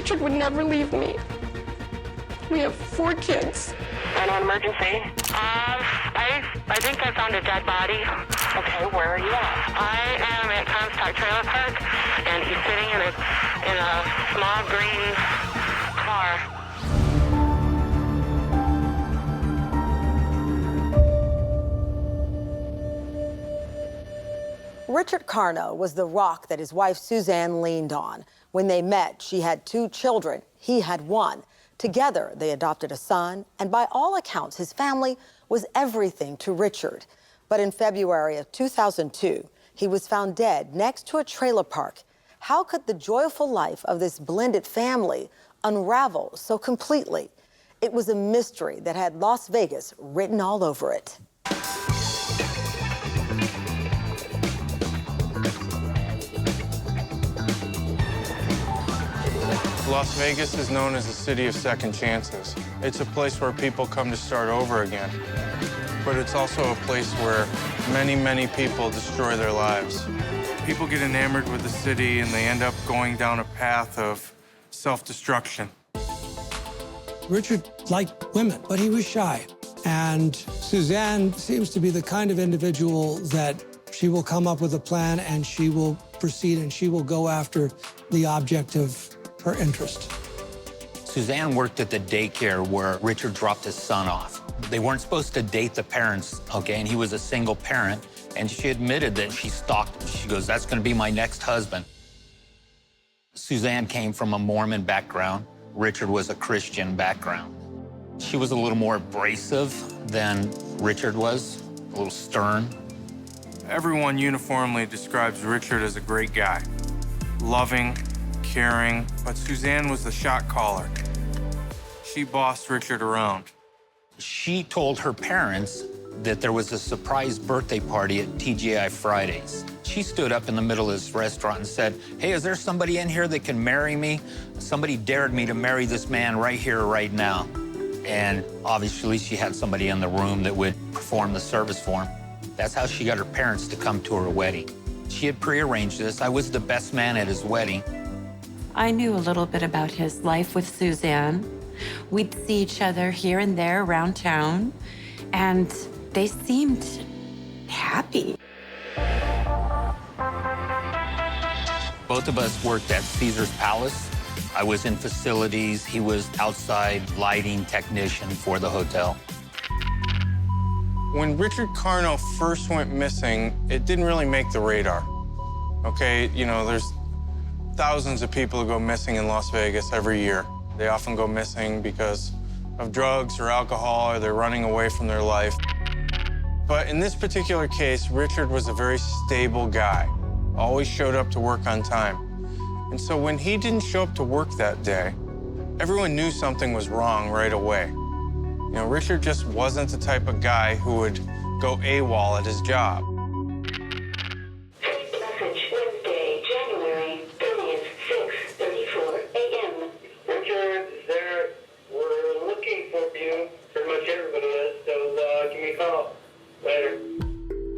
Richard would never leave me. We have 4 kids. And an emergency? I think I found a dead body. Okay, where are you at? I am at Comstock Trailer Park, and he's sitting in a small green car. Richard Carno was the rock that his wife Suzanne leaned on. When they met, she had 2 children. He had 1. Together, they adopted a son, and by all accounts, his family was everything to Richard. But in February of 2002, he was found dead next to a trailer park. How could the joyful life of this blended family unravel so completely? It was a mystery that had Las Vegas written all over it. Las Vegas is known as the city of second chances. It's a place where people come to start over again. But it's also a place where many, many people destroy their lives. People get enamored with the city and they end up going down a path of self-destruction. Richard liked women, but he was shy. And Suzanne seems to be the kind of individual that she will come up with a plan and she will proceed and she will go after the object of her interest. Suzanne worked at the daycare where Richard dropped his son off. They weren't supposed to date the parents, okay, and he was a single parent, and she admitted that she stalked him. She goes, "That's gonna be my next husband." Suzanne came from a Mormon background. Richard was a Christian background. She was a little more abrasive than Richard was, a little stern. Everyone uniformly describes Richard as a great guy, loving, caring, but Suzanne was the shot caller. She bossed Richard around. She told her parents that there was a surprise birthday party at TGI Fridays. She stood up in the middle of this restaurant and said, "Hey, is there somebody in here that can marry me? Somebody dared me to marry this man right here, right now." And obviously she had somebody in the room that would perform the service for him. That's how she got her parents to come to her wedding. She had prearranged this. I was the best man at his wedding. I knew a little bit about his life with Suzanne. We'd see each other here and there around town, and they seemed happy. Both of us worked at Caesar's Palace. I was in facilities. He was outside lighting technician for the hotel. When Richard Carno first went missing, it didn't really make the radar. Okay, you know, there's thousands of people who go missing in Las Vegas every year. They often go missing because of drugs or alcohol, or they're running away from their life. But in this particular case, Richard was a very stable guy, always showed up to work on time. And so when he didn't show up to work that day, everyone knew something was wrong right away. You know, Richard just wasn't the type of guy who would go AWOL at his job. Message Wednesday, January 30th, 6:34 a.m. Richard, there, we're looking for you. Pretty much everybody is, so give me a call. Later.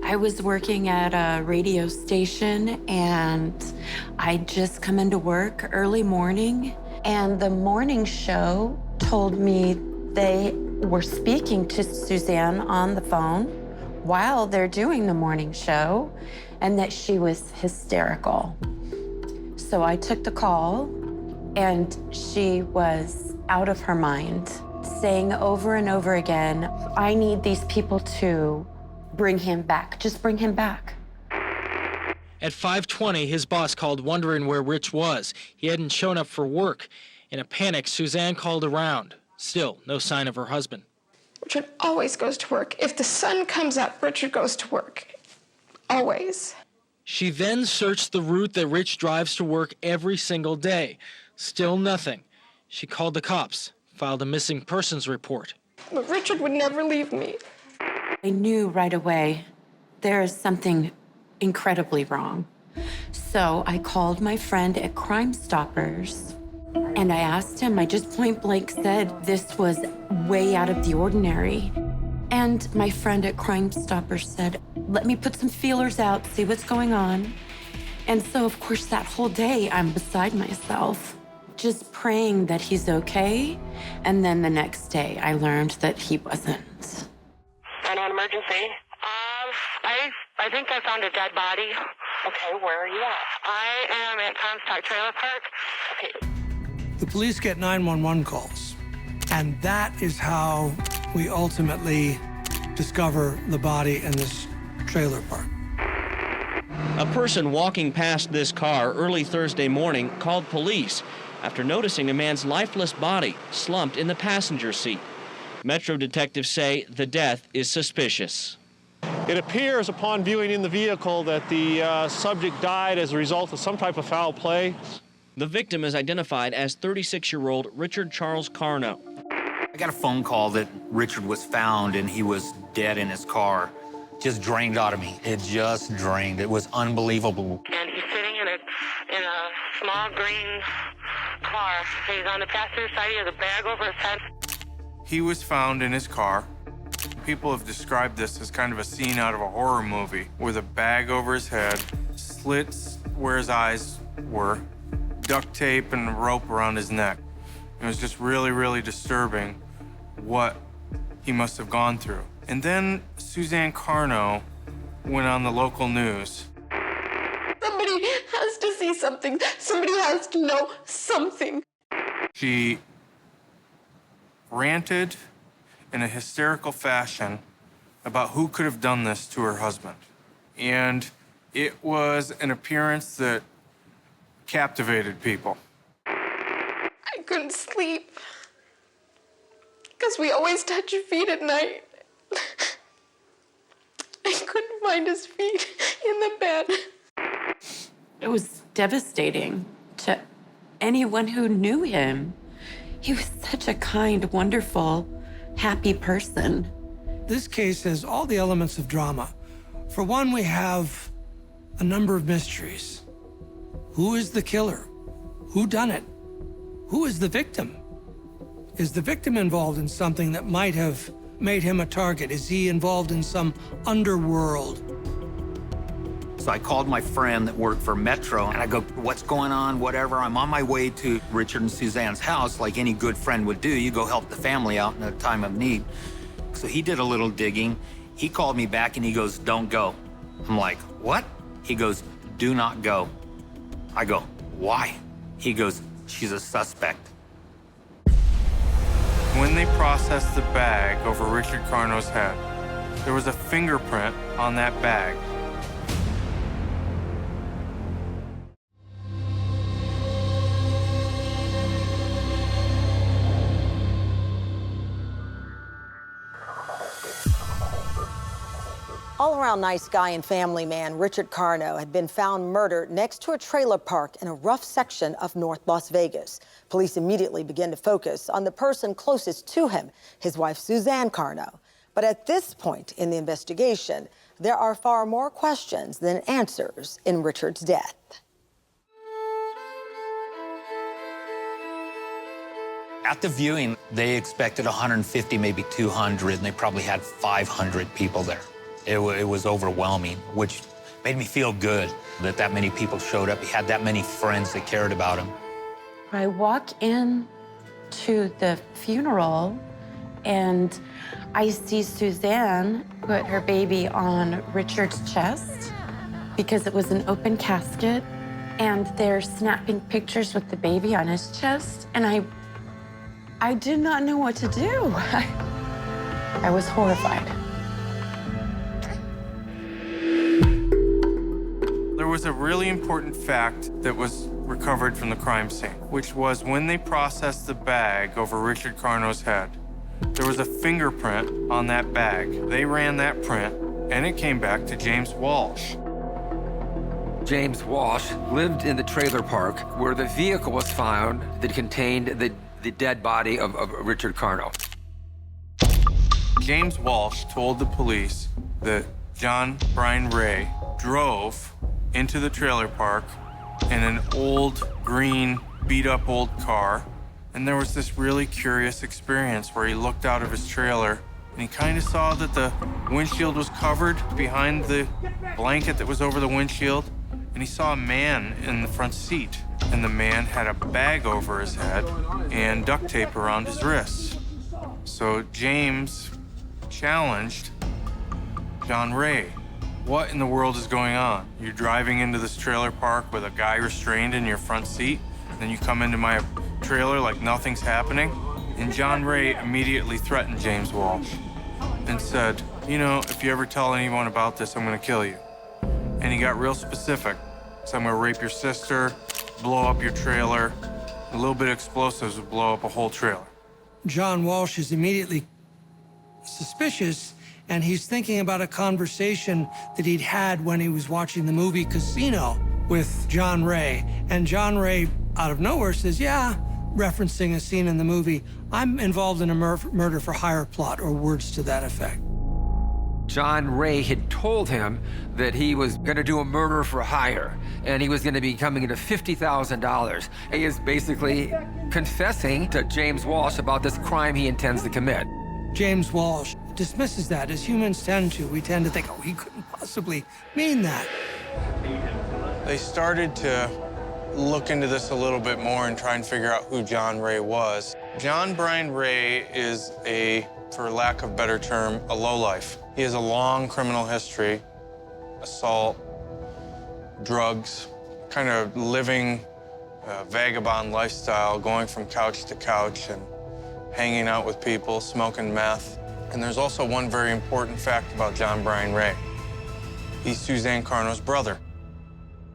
I was working at a radio station, and I'd just come into work early morning, and the morning show told me they were speaking to Suzanne on the phone while they're doing the morning show, and that she was hysterical. So I took the call, and she was out of her mind, saying over and over again, "I need these people to bring him back. Just bring him back." At 5:20, his boss called wondering where Rich was. He hadn't shown up for work. In a panic, Suzanne called around. Still, no sign of her husband. Richard always goes to work. If the sun comes up, Richard goes to work. Always. She then searched the route that Rich drives to work every single day. Still nothing. She called the cops, filed a missing persons report. But Richard would never leave me. I knew right away there is something incredibly wrong. So I called my friend at Crime Stoppers, and I asked him, I just point blank said this was way out of the ordinary. And my friend at Crime Stoppers said, "Let me put some feelers out, see what's going on." And so, of course, that whole day, I'm beside myself, just praying that he's okay. And then the next day, I learned that he wasn't. And on emergency? I think I found a dead body. Okay, where are you at? I am at Comstock Trailer Park. Okay. The police get 911 calls, and that is how we ultimately discover the body in this trailer park. A person walking past this car early Thursday morning called police after noticing a man's lifeless body slumped in the passenger seat. Metro detectives say the death is suspicious. It appears upon viewing in the vehicle that the subject died as a result of some type of foul play. The victim is identified as 36-year-old Richard Charles Carno. I got a phone call that Richard was found and he was dead in his car. Just drained out of me. It just drained. It was unbelievable. And he's sitting in a small green car. He's on the passenger side. He has a bag over his head. He was found in his car. People have described this as kind of a scene out of a horror movie, with a bag over his head, slits where his eyes were, duct tape and rope around his neck. It was just really, really disturbing what he must have gone through. And then Suzanne Carno went on the local news. Somebody has to see something. Somebody has to know something. She ranted in a hysterical fashion about who could have done this to her husband. And it was an appearance that captivated people. I couldn't sleep because we always touch your feet at night. I couldn't find his feet in the bed. It was devastating to anyone who knew him. He was such a kind, wonderful, happy person. This case has all the elements of drama. For one, we have a number of mysteries. Who is the killer? Who done it? Who is the victim? Is the victim involved in something that might have made him a target? Is he involved in some underworld? So I called my friend that worked for Metro, and I go, what's going on, whatever. I'm on my way to Richard and Suzanne's house, like any good friend would do. You go help the family out in a time of need. So he did a little digging. He called me back, and he goes, don't go. I'm like, what? He goes, do not go. I go, why? He goes, she's a suspect. When they processed the bag over Richard Carno's head, there was a fingerprint on that bag. All-around nice guy and family man Richard Carno had been found murdered next to a trailer park in a rough section of North Las Vegas. Police immediately began to focus on the person closest to him, his wife Suzanne Carno. But at this point in the investigation, there are far more questions than answers in Richard's death. At the viewing, they expected 150, maybe 200, and they probably had 500 people there. It was overwhelming, which made me feel good that many people showed up. He had that many friends that cared about him. I walk in to the funeral, and I see Suzanne put her baby on Richard's chest because it was an open casket, and they're snapping pictures with the baby on his chest, and I did not know what to do. I was horrified. There was a really important fact that was recovered from the crime scene, which was when they processed the bag over Richard Carno's head, there was a fingerprint on that bag. They ran that print, and it came back to James Walsh. James Walsh lived in the trailer park where the vehicle was found that contained the dead body of Richard Carno. James Walsh told the police that John Brian Ray drove into the trailer park in an old, green, beat-up old car. And there was this really curious experience where he looked out of his trailer and he kind of saw that the windshield was covered behind the blanket that was over the windshield, and he saw a man in the front seat. and the man had a bag over his head and duct tape around his wrists. So James challenged John Ray. What in the world is going on? You're driving into this trailer park with a guy restrained in your front seat, then you come into my trailer like nothing's happening? And John Ray immediately threatened James Walsh and said, you know, if you ever tell anyone about this, I'm gonna kill you. And he got real specific. So I'm gonna rape your sister, blow up your trailer. A little bit of explosives would blow up a whole trailer. John Walsh is immediately suspicious, and he's thinking about a conversation that he'd had when he was watching the movie Casino with John Ray. And John Ray, out of nowhere, says, yeah, referencing a scene in the movie, I'm involved in a murder for hire plot, or words to that effect. John Ray had told him that he was going to do a murder for hire, and he was going to be coming into $50,000. He is basically confessing to James Walsh about this crime he intends to commit. James Walsh dismisses that, as humans tend to. We tend to think, oh, he couldn't possibly mean that. They started to look into this a little bit more and try and figure out who John Ray was. John Brian Ray is for lack of a better term, a lowlife. He has a long criminal history, assault, drugs, kind of living a vagabond lifestyle, going from couch to couch and hanging out with people, smoking meth. And there's also one very important fact about John Brian Ray. He's Suzanne Carno's brother.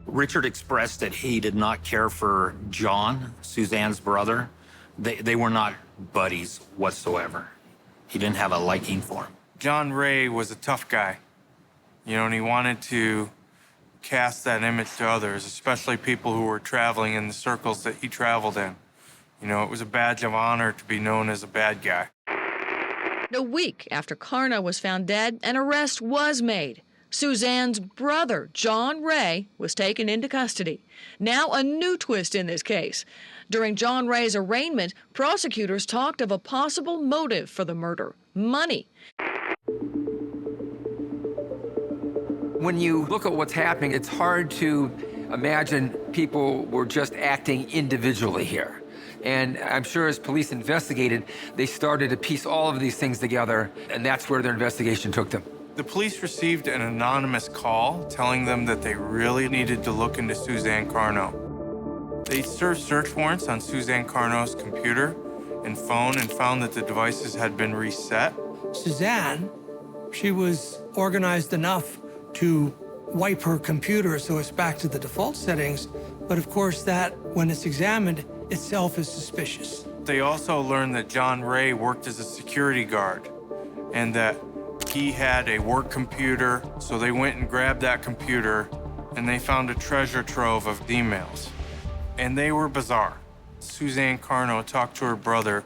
Richard expressed that he did not care for John, Suzanne's brother. They were not buddies whatsoever. He didn't have a liking for him. John Ray was a tough guy, you know, and he wanted to cast that image to others, especially people who were traveling in the circles that he traveled in. You know, it was a badge of honor to be known as a bad guy. A week after Carno was found dead, an arrest was made. Suzanne's brother, John Ray, was taken into custody. Now a new twist in this case. During John Ray's arraignment, prosecutors talked of a possible motive for the murder: money. When you look at what's happening, it's hard to imagine people were just acting individually here. And I'm sure as police investigated, they started to piece all of these things together, and that's where their investigation took them. The police received an anonymous call telling them that they really needed to look into Suzanne Carno. They served search warrants on Suzanne Carno's computer and phone and found that the devices had been reset. Suzanne, she was organized enough to wipe her computer so it's back to the default settings, but of course that, when it's examined, itself is suspicious. They also learned that John Ray worked as a security guard and that he had a work computer, so they went and grabbed that computer and they found a treasure trove of emails. And they were bizarre. Suzanne Carno talked to her brother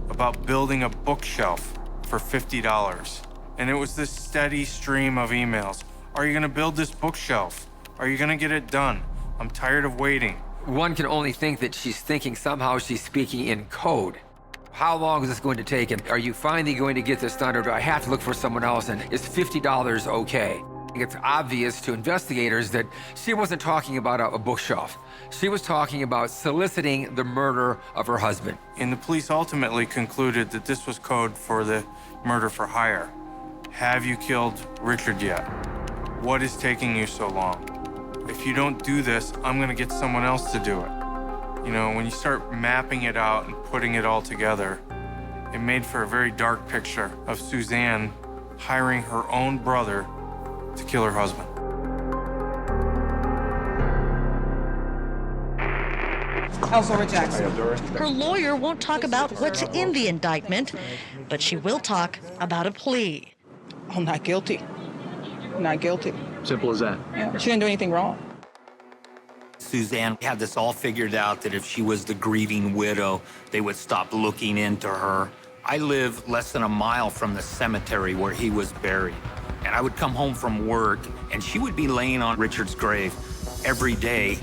about building a bookshelf for $50. And it was this steady stream of emails. Are you gonna build this bookshelf? Are you gonna get it done? I'm tired of waiting. One can only think that she's thinking somehow she's speaking in code. How long is this going to take? And are you finally going to get this done, or do I have to look for someone else? And is $50 okay? It's obvious to investigators that she wasn't talking about a bookshelf. She was talking about soliciting the murder of her husband. And the police ultimately concluded that this was code for the murder for hire. Have you killed Richard yet? What is taking you so long? If you don't do this, I'm gonna get someone else to do it. You know, when you start mapping it out and putting it all together, it made for a very dark picture of Suzanne hiring her own brother to kill her husband. Councilor Jackson. Her lawyer won't talk about what's in the indictment, but she will talk about a plea. Oh, not guilty. Not guilty. Simple as that. Yeah, she didn't do anything wrong. Suzanne had this all figured out, that if she was the grieving widow, they would stop looking into her. I live less than a mile from the cemetery where he was buried. And I would come home from work, and she would be laying on Richard's grave every day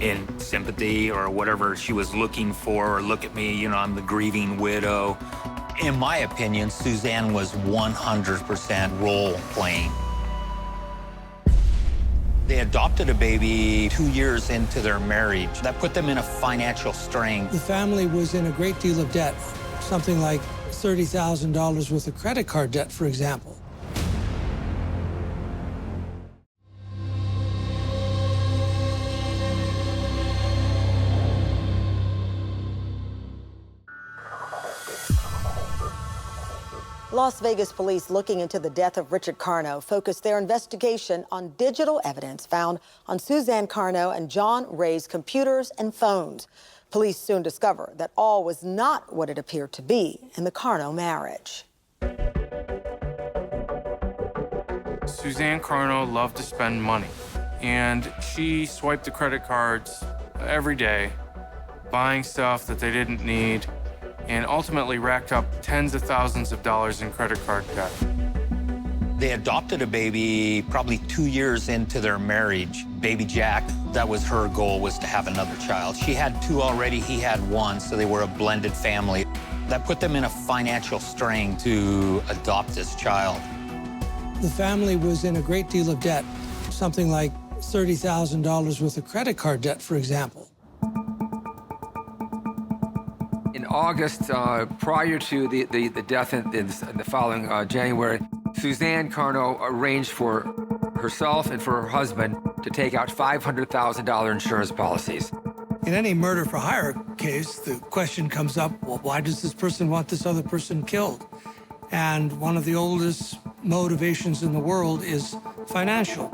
in sympathy or whatever she was looking for, or look at me, you know, I'm the grieving widow. In my opinion, Suzanne was 100% role playing. They adopted a baby 2 years into their marriage. That put them in a financial strain. The family was in a great deal of debt, something like $30,000 worth of credit card debt, for example. Las Vegas police looking into the death of Richard Carno focused their investigation on digital evidence found on Suzanne Carno and John Ray's computers and phones. Police soon discover that all was not what it appeared to be in the Carno marriage. Suzanne Carno loved to spend money, and she swiped the credit cards every day, buying stuff that they didn't need, and ultimately racked up tens of thousands of dollars in credit card debt. They adopted a baby probably 2 years into their marriage, baby Jack. That was her goal, was to have another child. She had 2 already, he had 1, so they were a blended family. That put them in a financial strain to adopt this child. The family was in a great deal of debt, something like $30,000 worth of credit card debt, for example. In August, prior to the death in the following January, Suzanne Carno arranged for herself and for her husband to take out $500,000 insurance policies. In any murder for hire case, the question comes up, well, why does this person want this other person killed? And one of the oldest motivations in the world is financial.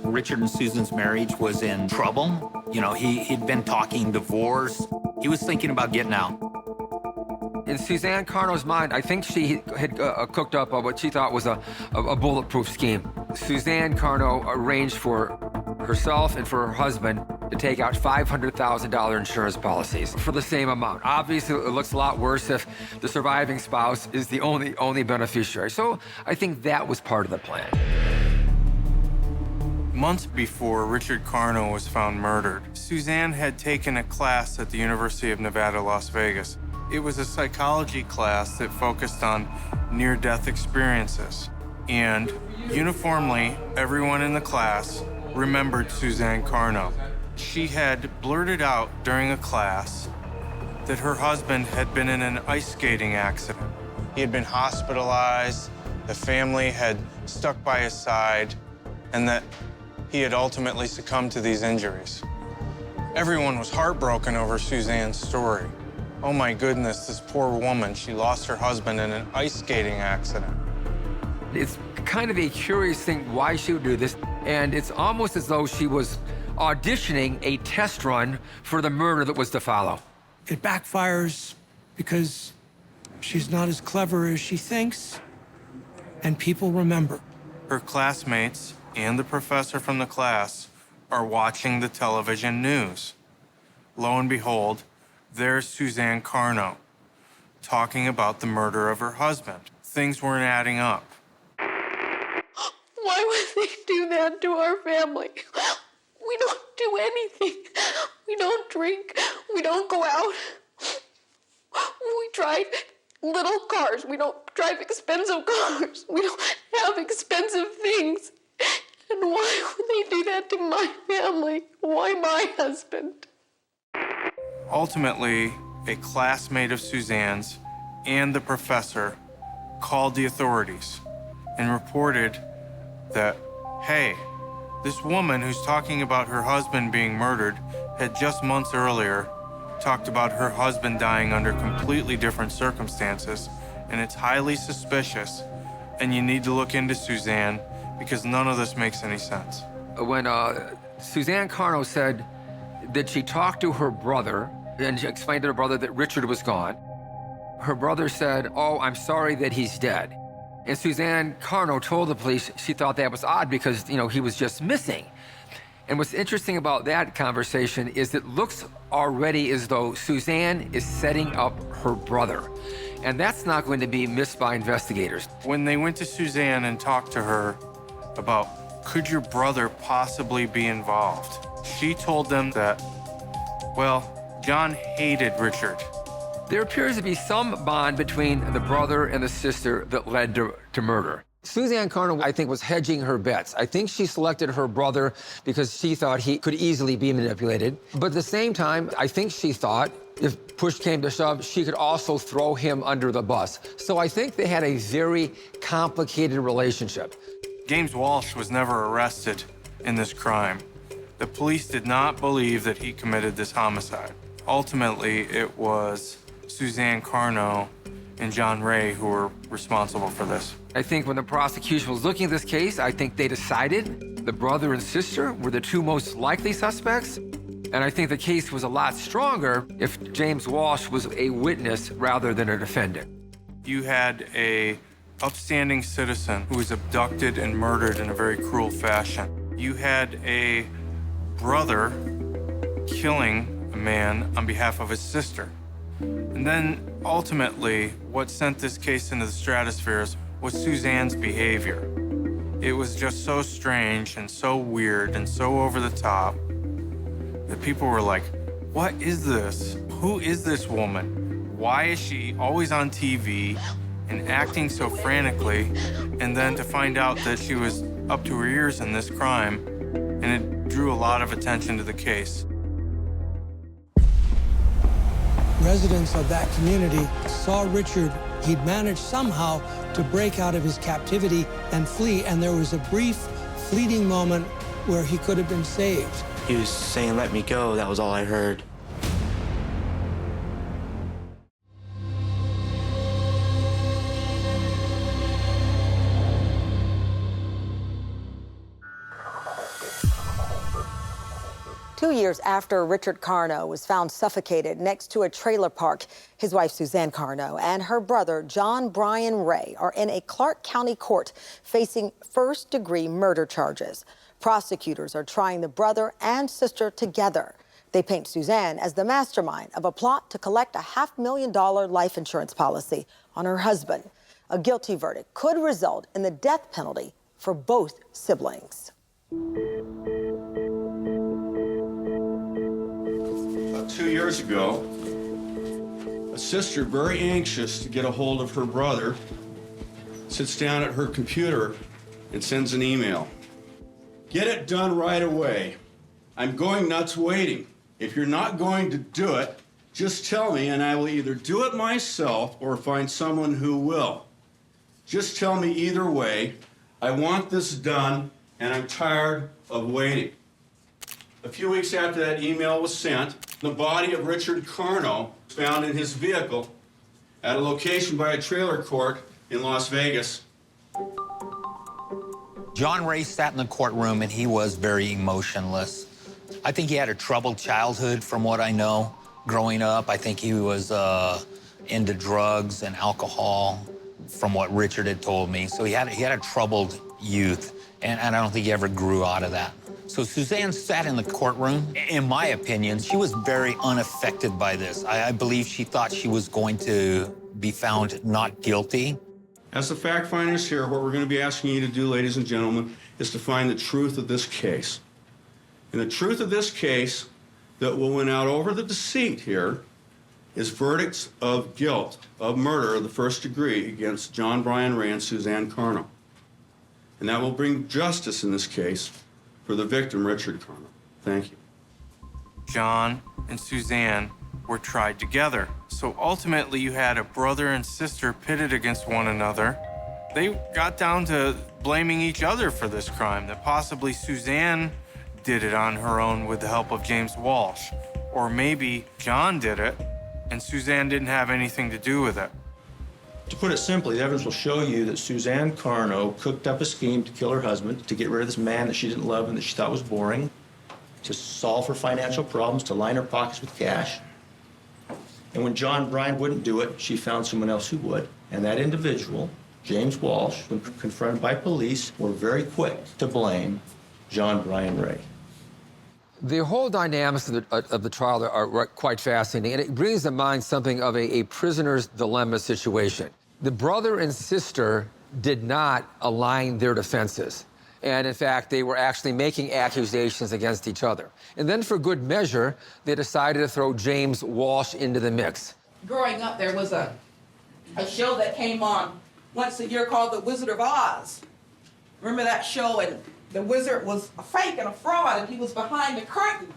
Richard and Susan's marriage was in trouble. You know, he'd been talking divorce. He was thinking about getting out. In Suzanne Carno's mind, I think she had cooked up what she thought was a bulletproof scheme. Suzanne Carno arranged for herself and for her husband to take out $500,000 insurance policies for the same amount. Obviously, it looks a lot worse if the surviving spouse is the only beneficiary. So I think that was part of the plan. Months before Richard Carno was found murdered, Suzanne had taken a class at the University of Nevada, Las Vegas. It was a psychology class that focused on near-death experiences. And uniformly, everyone in the class remembered Suzanne Carno. She had blurted out during a class that her husband had been in an ice skating accident. He had been hospitalized, the family had stuck by his side, and that he had ultimately succumbed to these injuries. Everyone was heartbroken over Suzanne's story. Oh my goodness, this poor woman, she lost her husband in an ice skating accident. It's kind of a curious thing why she would do this, and it's almost as though she was auditioning a test run for the murder that was to follow. It backfires because she's not as clever as she thinks, and people remember. Her classmates and the professor from the class are watching the television news. Lo and behold, there's Suzanne Carno talking about the murder of her husband. Things weren't adding up. Why would they do that to our family? We don't do anything. We don't drink. We don't go out. We drive little cars. We don't drive expensive cars. We don't have expensive things. And why would they do that to my family? Why my husband? Ultimately, a classmate of Suzanne's and the professor called the authorities and reported that, hey, this woman who's talking about her husband being murdered had just months earlier talked about her husband dying under completely different circumstances, and it's highly suspicious, and you need to look into Suzanne because none of this makes any sense. When Suzanne Carno said that she talked to her brother, and she explained to her brother that Richard was gone, her brother said, "Oh, I'm sorry that he's dead." And Suzanne Carno told the police she thought that was odd because, you know, he was just missing. And what's interesting about that conversation is it looks already as though Suzanne is setting up her brother. And that's not going to be missed by investigators. When they went to Suzanne and talked to her about, could your brother possibly be involved? She told them that, well, John hated Richard. There appears to be some bond between the brother and the sister that led to murder. Suzanne Carno, I think, was hedging her bets. I think she selected her brother because she thought he could easily be manipulated. But at the same time, I think she thought if push came to shove, she could also throw him under the bus. So I think they had a very complicated relationship. James Walsh was never arrested in this crime. The police did not believe that he committed this homicide. Ultimately, it was Suzanne Carno and John Ray who were responsible for this. I think when the prosecution was looking at this case, I think they decided the brother and sister were the two most likely suspects. And I think the case was a lot stronger if James Walsh was a witness rather than a defendant. You had a upstanding citizen who was abducted and murdered in a very cruel fashion. You had a brother killing a man on behalf of his sister. And then ultimately, what sent this case into the stratosphere was Suzanne's behavior. It was just so strange and so weird and so over the top that people were like, what is this? Who is this woman? Why is she always on TV and acting so frantically? And then to find out that she was up to her ears in this crime, and it drew a lot of attention to the case. Residents of that community saw Richard. He'd managed somehow to break out of his captivity and flee, and there was a brief, fleeting moment where he could have been saved. He was saying, "Let me go." That was all I heard. Two years after Richard Carno was found suffocated next to a trailer park, his wife Suzanne Carno and her brother John Brian Ray are in a Clark County court facing first-degree murder charges. Prosecutors are trying the brother and sister together. They paint Suzanne as the mastermind of a plot to collect a $500,000 life insurance policy on her husband. A guilty verdict could result in the death penalty for both siblings. 2 years ago, a sister, very anxious to get a hold of her brother, sits down at her computer and sends an email. "Get it done right away. I'm going nuts waiting. If you're not going to do it, just tell me and I will either do it myself or find someone who will. Just tell me either way. I want this done and I'm tired of waiting." A few weeks after that email was sent, the body of Richard Carno was found in his vehicle at a location by a trailer court in Las Vegas. John Ray sat in the courtroom and he was very emotionless. I think he had a troubled childhood from what I know. Growing up, I think he was into drugs and alcohol from what Richard had told me. So he had a troubled youth, and I don't think he ever grew out of that. So Suzanne sat in the courtroom. In my opinion, she was very unaffected by this. I believe she thought she was going to be found not guilty. As the fact finders here, what we're going to be asking you to do, ladies and gentlemen, is to find the truth of this case. And the truth of this case that will win out over the deceit here is verdicts of guilt of murder of the first degree against John Brian Ray and Suzanne Carno. And that will bring justice in this case for the victim, Richard Carno. Thank you. John and Suzanne were tried together. So ultimately, you had a brother and sister pitted against one another. They got down to blaming each other for this crime, that possibly Suzanne did it on her own with the help of James Walsh. Or maybe John did it, and Suzanne didn't have anything to do with it. To put it simply, the evidence will show you that Suzanne Carno cooked up a scheme to kill her husband, to get rid of this man that she didn't love and that she thought was boring, to solve her financial problems, to line her pockets with cash. And when John Brian wouldn't do it, she found someone else who would. And that individual, James Walsh, when confronted by police, were very quick to blame John Brian Ray. The whole dynamics of the trial are quite fascinating, and it brings to mind something of a prisoner's dilemma situation. The brother and sister did not align their defenses. And in fact, they were actually making accusations against each other. And then for good measure, they decided to throw James Walsh into the mix. Growing up, there was a show that came on once a year called The Wizard of Oz. Remember that show? And the wizard was a fake and a fraud, and he was behind the curtain.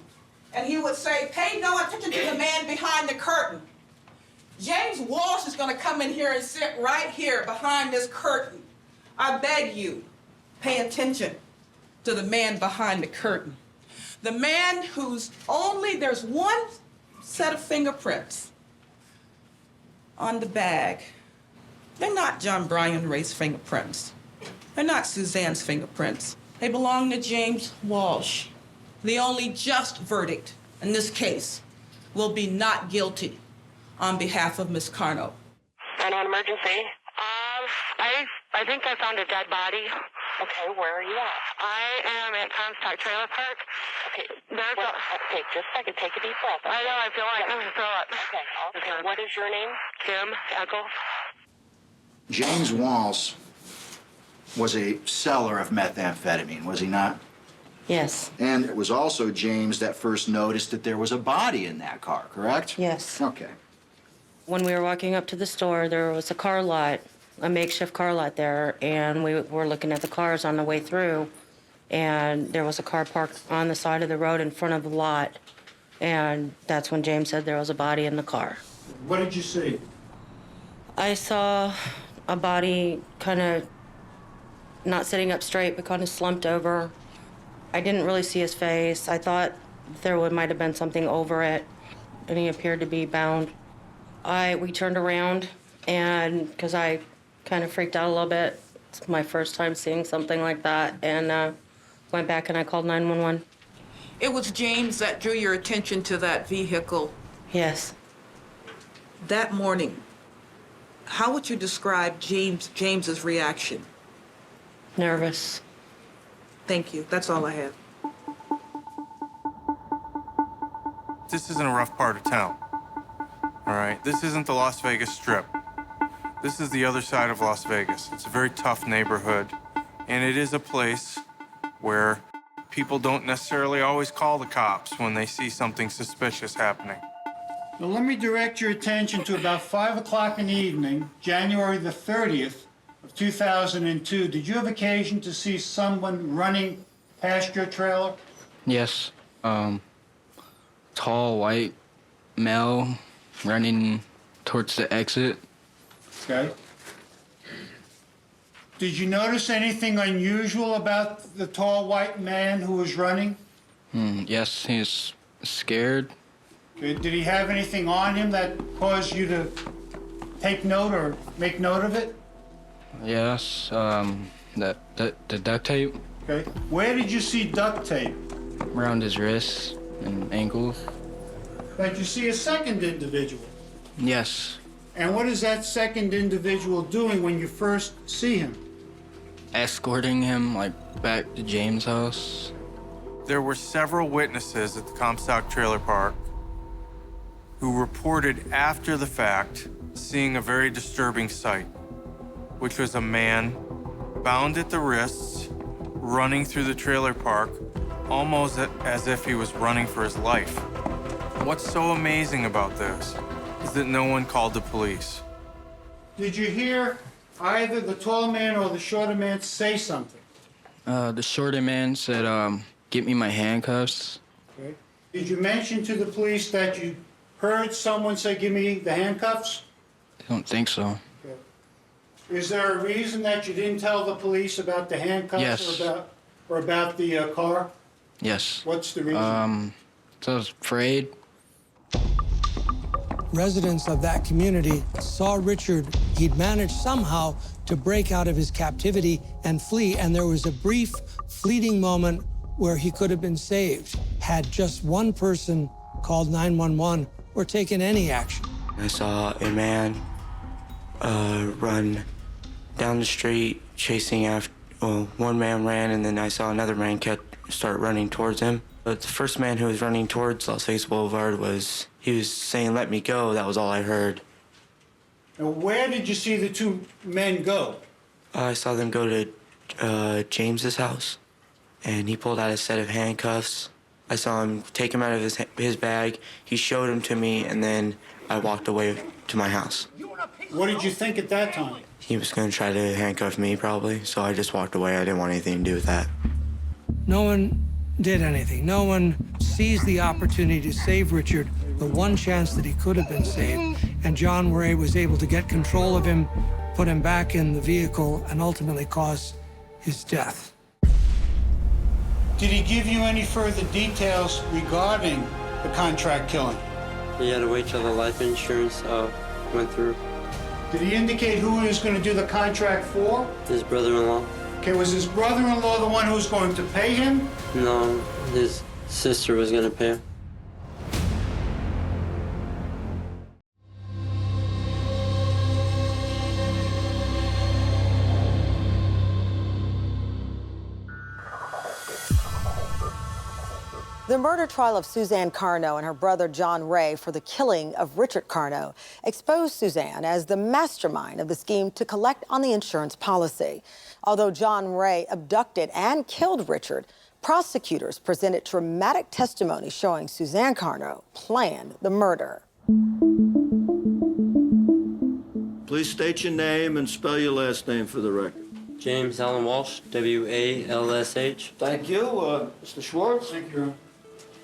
And he would say, pay no attention to the man behind the curtain. James Walsh is going to come in here and sit right here behind this curtain. I beg you, pay attention to the man behind the curtain. The man whose there's one set of fingerprints on the bag. They're not John Brian Ray's fingerprints. They're not Suzanne's fingerprints. They belong to James Walsh. The only just verdict in this case will be not guilty on behalf of Miss Carno. And on emergency? I think I found a dead body. Okay, where are you at? I am at Comstock Trailer Park. Okay, okay, just a second. Take a deep breath. I know, I feel like I'm going to throw up. Okay, what is your name? Kim Eccles. James Walsh was a seller of methamphetamine, was he not? Yes. And it was also James that first noticed that there was a body in that car, correct? Yes. Okay. When we were walking up to the store, there was a car lot, a makeshift car lot there, and we were looking at the cars on the way through, and there was a car parked on the side of the road in front of the lot, and that's when James said there was a body in the car. What did you see? I saw a body kind of not sitting up straight, but kind of slumped over. I didn't really see his face. I thought there might have been something over it, and he appeared to be bound. We turned around, and because I kind of freaked out a little bit. It's my first time seeing something like that, and went back and I called 911. It was James that drew your attention to that vehicle. Yes. That morning, how would you describe James's reaction? Nervous. Thank you. That's all I have. This isn't a rough part of town, all right? This isn't the Las Vegas Strip. This is the other side of Las Vegas. It's a very tough neighborhood, and it is a place where people don't necessarily always call the cops when they see something suspicious happening. Now, let me direct your attention to about 5 o'clock in the evening, January the 30th of 2002. Did you have occasion to see someone running past your trailer? Yes. Tall, white male running towards the exit. Okay. Did you notice anything unusual about the tall white man who was running? Yes, he's scared. Okay. Did he have anything on him that caused you to take note or make note of it? Yes, the duct tape. Okay. Where did you see duct tape? Around his wrists and ankles. Did you see a second individual? Yes. And what is that second individual doing when you first see him? Escorting him, back to James' house. There were several witnesses at the Comstock Trailer Park who reported after the fact seeing a very disturbing sight, which was a man bound at the wrists, running through the trailer park, almost as if he was running for his life. What's so amazing about this is that no one called the police. Did you hear either the tall man or the shorter man say something? The shorter man said, get me my handcuffs. Okay. Did you mention to the police that you heard someone say, give me the handcuffs? I don't think so. Okay. Is there a reason that you didn't tell the police about the handcuffs? Yes. or about the car? Yes. What's the reason? So I was afraid. Residents of that community saw Richard. He'd managed somehow to break out of his captivity and flee, and there was a brief, fleeting moment where he could have been saved had just one person called 911 or taken any action. I saw a man run down the street chasing after, one man ran, and then I saw another man start running towards him. But the first man who was running towards Las Vegas Boulevard he was saying, let me go. That was all I heard. Now, where did you see the two men go? I saw them go to James's house, and he pulled out a set of handcuffs. I saw him take them out of his bag. He showed them to me, and then I walked away to my house. What did you think at that time? He was going to try to handcuff me, probably, so I just walked away. I didn't want anything to do with that. No one did anything. No one seized the opportunity to save Richard, the one chance that he could have been saved. And John Ray was able to get control of him, put him back in the vehicle, and ultimately cause his death. Did he give you any further details regarding the contract killing? He had to wait till the life insurance went through. Did he indicate who he was going to do the contract for? His brother-in-law. Okay, was his brother-in-law the one who was going to pay him? No, his sister was going to pay him. The murder trial of Suzanne Carno and her brother John Ray for the killing of Richard Carno exposed Suzanne as the mastermind of the scheme to collect on the insurance policy. Although John Ray abducted and killed Richard, prosecutors presented dramatic testimony showing Suzanne Carno planned the murder. Please state your name and spell your last name for the record. James Allen Walsh, W-A-L-S-H. Thank you. Mr. Schwartz? Thank you.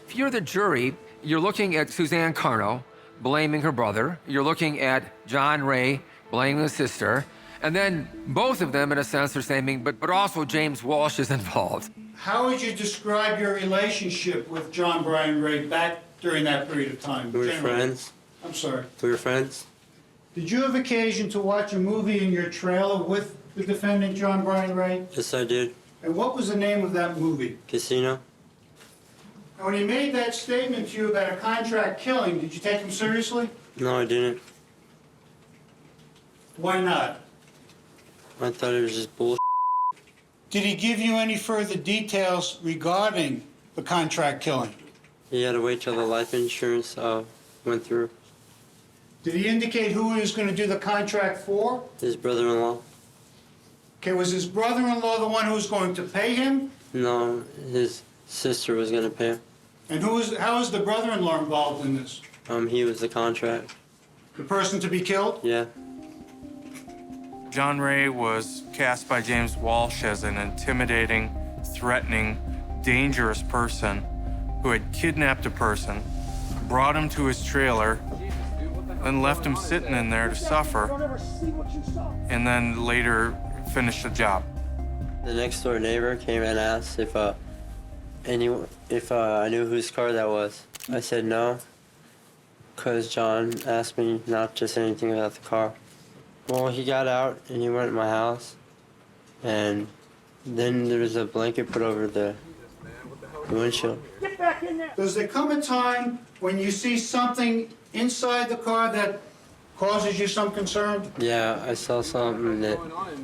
If you're the jury, you're looking at Suzanne Carno blaming her brother. You're looking at John Ray blaming his sister. And then both of them, in a sense, are saying, but also James Walsh is involved. How would you describe your relationship with John Brian Ray back during that period of time? We were generally? friends. I'm sorry. We were friends. Did you have occasion to watch a movie in your trailer with the defendant, John Brian Ray? Yes, I did. And what was the name of that movie? Casino. Now, when he made that statement to you about a contract killing, did you take him seriously? No, I didn't. Why not? I thought it was just bullshit. Did he give you any further details regarding the contract killing? He had to wait till the life insurance went through. Did he indicate who he was going to do the contract for? His brother-in-law. Okay, was his brother-in-law the one who was going to pay him? No, his sister was going to pay him. And how is the brother-in-law involved in this? He was the contract. The person to be killed? Yeah. John Ray was cast by James Walsh as an intimidating, threatening, dangerous person who had kidnapped a person, brought him to his trailer, and left him sitting in there to suffer, and then later finished the job. The next door neighbor came and asked if I knew whose car that was. I said no, because John asked me not to say anything about the car. Well, he got out and he went to my house, and then there was a blanket put over the windshield. Get back in there! Does there come a time when you see something inside the car that causes you some concern? Yeah, I saw something that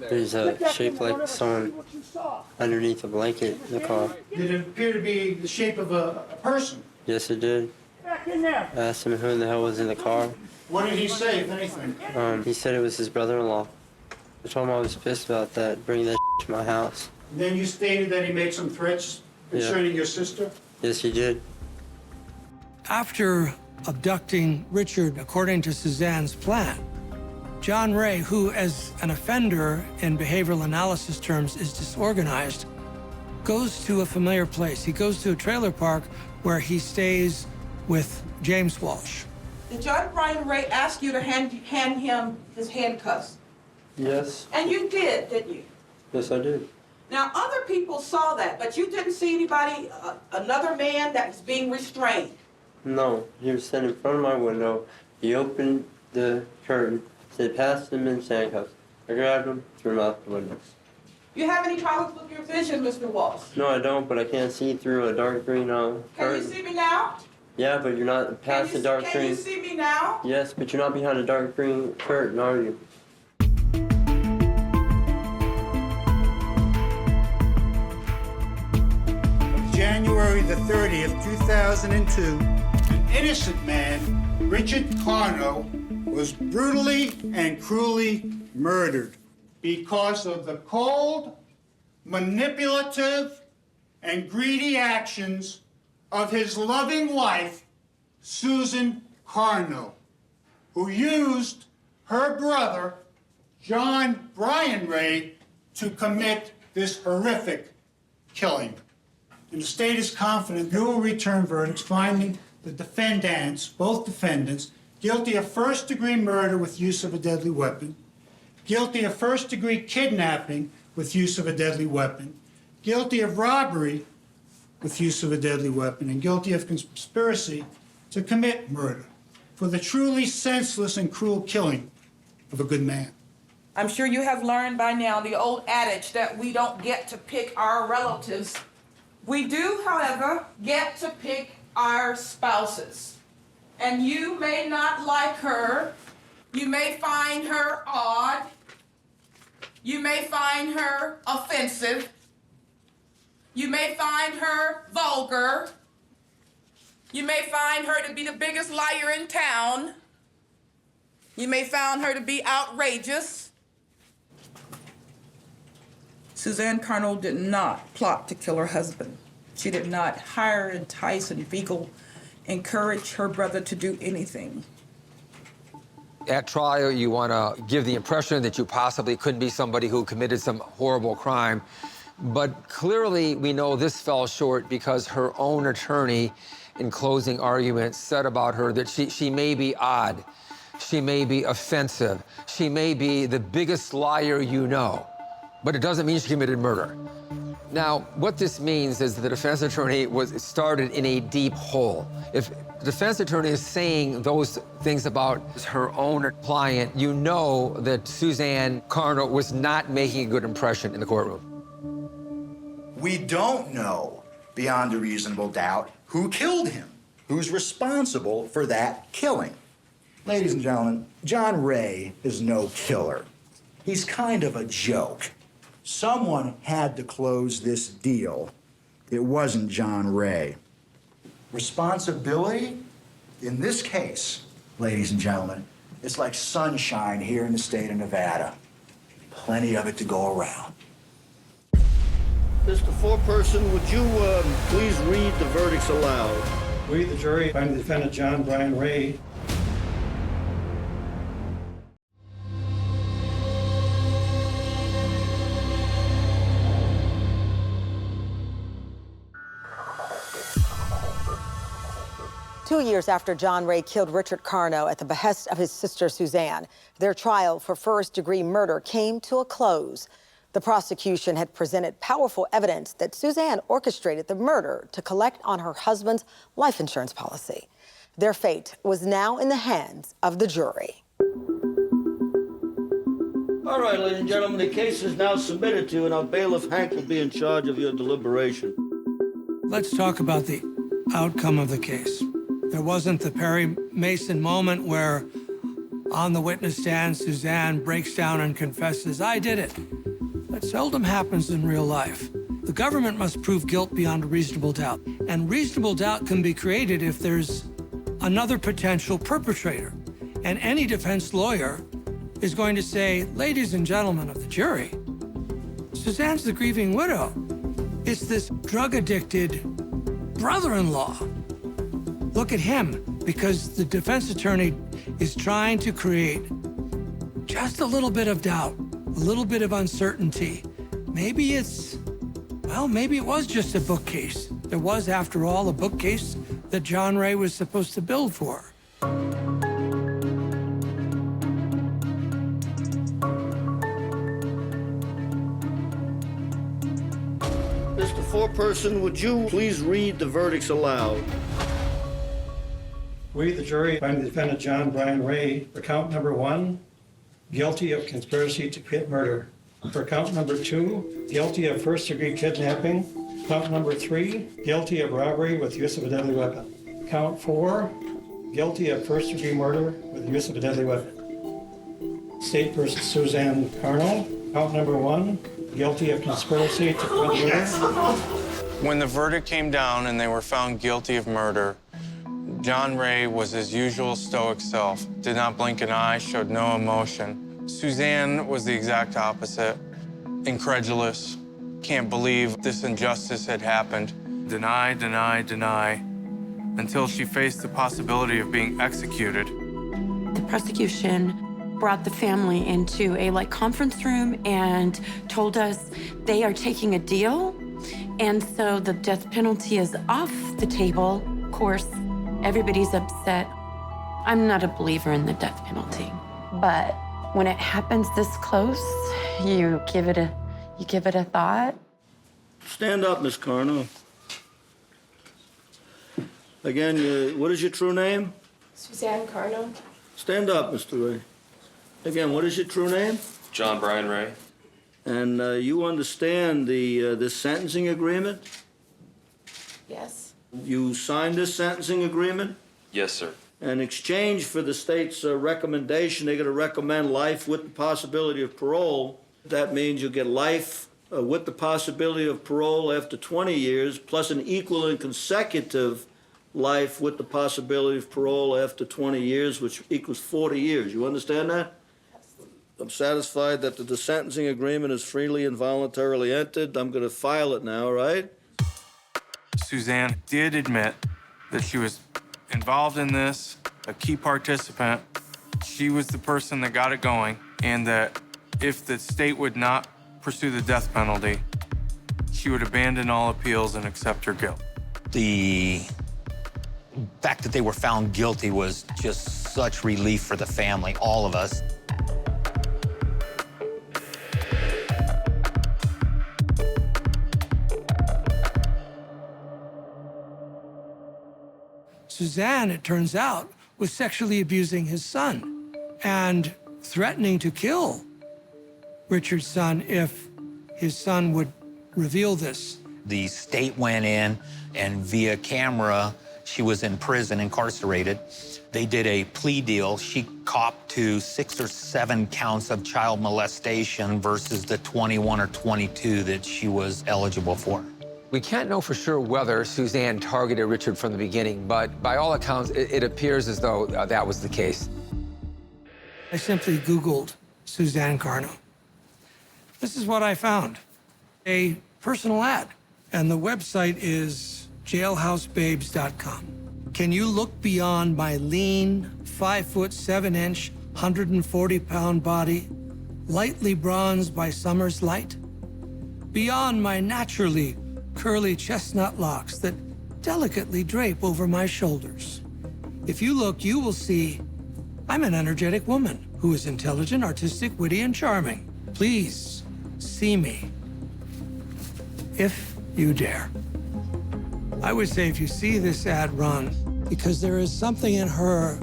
there's a shape like someone underneath a blanket in the car. Did it appear to be the shape of a person? Yes, it did. Back in there! I asked him who in the hell was in the car. What did he say, if anything? He said it was his brother-in-law. I told him I was pissed about that, bringing that to my house. And then you stated that he made some threats concerning your sister? Yes, he did. After abducting Richard according to Suzanne's plan, John Ray, who as an offender in behavioral analysis terms is disorganized, goes to a familiar place. He goes to a trailer park where he stays with James Walsh. Did John Brian Ray ask you to hand him his handcuffs? Yes. And you did, didn't you? Yes, I did. Now, other people saw that, but you didn't see anybody, another man that was being restrained. No, he was sitting in front of my window. He opened the curtain, said, pass him in handcuffs. I grabbed him, threw him out the window. You have any problems with your vision, Mr. Walsh? No, I don't, but I can't see through a dark green curtain. Can you see me now? Yeah, but you're not past the dark green. Can you see me now? Yes, but you're not behind a dark green curtain, are you? January the 30th, 2002, an innocent man, Richard Carno, was brutally and cruelly murdered because of the cold, manipulative, and greedy actions of his loving wife, Susan Carno, who used her brother, John Brian Ray, to commit this horrific killing. And the state is confident you will return verdicts finding the defendants, both defendants, guilty of first-degree murder with use of a deadly weapon, guilty of first-degree kidnapping with use of a deadly weapon, guilty of robbery with use of a deadly weapon, and guilty of conspiracy to commit murder for the truly senseless and cruel killing of a good man. I'm sure you have learned by now the old adage that we don't get to pick our relatives. We do, however, get to pick our spouses. And you may not like her. You may find her odd. You may find her offensive. You may find her vulgar. You may find her to be the biggest liar in town. You may find her to be outrageous. Suzanne Carno did not plot to kill her husband. She did not hire, entice, inveigle, encourage her brother to do anything. At trial, you want to give the impression that you possibly could be somebody who committed some horrible crime. But clearly, we know this fell short because her own attorney, in closing arguments, said about her that she may be odd, she may be offensive, she may be the biggest liar you know, but it doesn't mean she committed murder. Now, what this means is that the defense attorney was started in a deep hole. If the defense attorney is saying those things about her own client, you know that Suzanne Carno was not making a good impression in the courtroom. We don't know, beyond a reasonable doubt, who killed him, who's responsible for that killing. Ladies and gentlemen, John Ray is no killer. He's kind of a joke. Someone had to close this deal. It wasn't John Ray. Responsibility, in this case, ladies and gentlemen, it's like sunshine here in the state of Nevada. Plenty of it to go around. Mr. Foreperson, would you please read the verdicts aloud? We, the jury, find the defendant John Brian Ray. Two years after John Ray killed Richard Carno at the behest of his sister Suzanne, their trial for first-degree murder came to a close. The prosecution had presented powerful evidence that Suzanne orchestrated the murder to collect on her husband's life insurance policy. Their fate was now in the hands of the jury. All right, ladies and gentlemen, the case is now submitted to you, and our bailiff Hank will be in charge of your deliberation. Let's talk about the outcome of the case. There wasn't the Perry Mason moment where on the witness stand, Suzanne breaks down and confesses, "I did it." That seldom happens in real life. The government must prove guilt beyond a reasonable doubt. And reasonable doubt can be created if there's another potential perpetrator. And any defense lawyer is going to say, ladies and gentlemen of the jury, Suzanne's the grieving widow. It's this drug-addicted brother-in-law. Look at him, because the defense attorney is trying to create just a little bit of doubt, a little bit of uncertainty. Maybe it was just a bookcase. There was, after all, a bookcase that John Ray was supposed to build for. Mr. Foreperson, would you please read the verdicts aloud? We, the jury, find the defendant John Brian Ray for count number 1, guilty of conspiracy to commit murder. For count number 2, guilty of first-degree kidnapping. Count number 3, guilty of robbery with use of a deadly weapon. Count 4, guilty of first-degree murder with use of a deadly weapon. State versus Suzanne Carno. Count number 1, guilty of conspiracy to commit murder. When the verdict came down and they were found guilty of murder, John Ray was his usual stoic self, did not blink an eye, showed no emotion. Suzanne was the exact opposite, incredulous, can't believe this injustice had happened. Deny, deny, deny, until she faced the possibility of being executed. The prosecution brought the family into a conference room and told us they are taking a deal, and so the death penalty is off the table. Of course, everybody's upset. I'm not a believer in the death penalty, but when it happens this close, you give it a thought. Stand up, Miss Carno. Again, what is your true name? Suzanne Carno. Stand up, Mr. Ray. Again, what is your true name? John Brian Ray. And you understand this sentencing agreement? Yes. You signed this sentencing agreement? Yes, sir. In exchange for the state's recommendation, they're going to recommend life with the possibility of parole. That means you'll get life with the possibility of parole after 20 years, plus an equal and consecutive life with the possibility of parole after 20 years, which equals 40 years. You understand that? I'm satisfied that the sentencing agreement is freely and voluntarily entered. I'm going to file it now, right? Suzanne did admit that she was involved in this, a key participant. She was the person that got it going, and that if the state would not pursue the death penalty, she would abandon all appeals and accept her guilt. The fact that they were found guilty was just such relief for the family, all of us. Suzanne, it turns out, was sexually abusing his son and threatening to kill Richard's son if his son would reveal this. The state went in, and via camera, she was in prison, incarcerated. They did a plea deal. She copped to 6 or 7 counts of child molestation versus the 21 or 22 that she was eligible for. We can't know for sure whether Suzanne targeted Richard from the beginning, but by all accounts, it appears as though that was the case. I simply Googled Suzanne Carno. This is what I found, a personal ad, and the website is jailhousebabes.com. Can you look beyond my lean, 5'7" 140-pound body, lightly bronzed by summer's light? Beyond my naturally curly chestnut locks that delicately drape over my shoulders. If you look, you will see I'm an energetic woman who is intelligent, artistic, witty, and charming. Please see me, if you dare. I would say if you see this ad, run, because there is something in her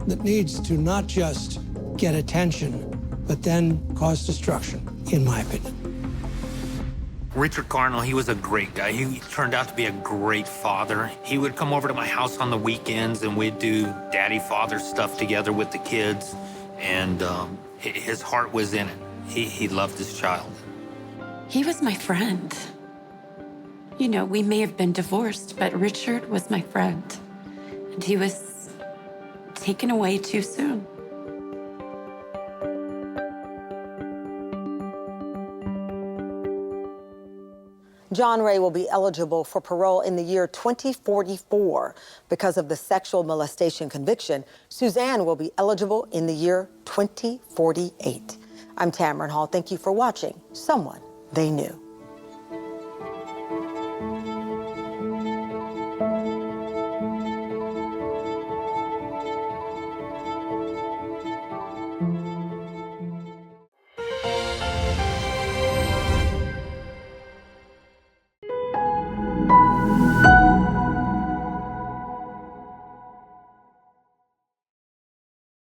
that needs to not just get attention, but then cause destruction, in my opinion. Richard Carno, he was a great guy. He turned out to be a great father. He would come over to my house on the weekends, and we'd do daddy-father stuff together with the kids, and his heart was in it. He loved his child. He was my friend. You know, we may have been divorced, but Richard was my friend, and he was taken away too soon. John Ray will be eligible for parole in the year 2044 because of the sexual molestation conviction. Suzanne will be eligible in the year 2048. I'm Tamron Hall. Thank you for watching Someone They Knew.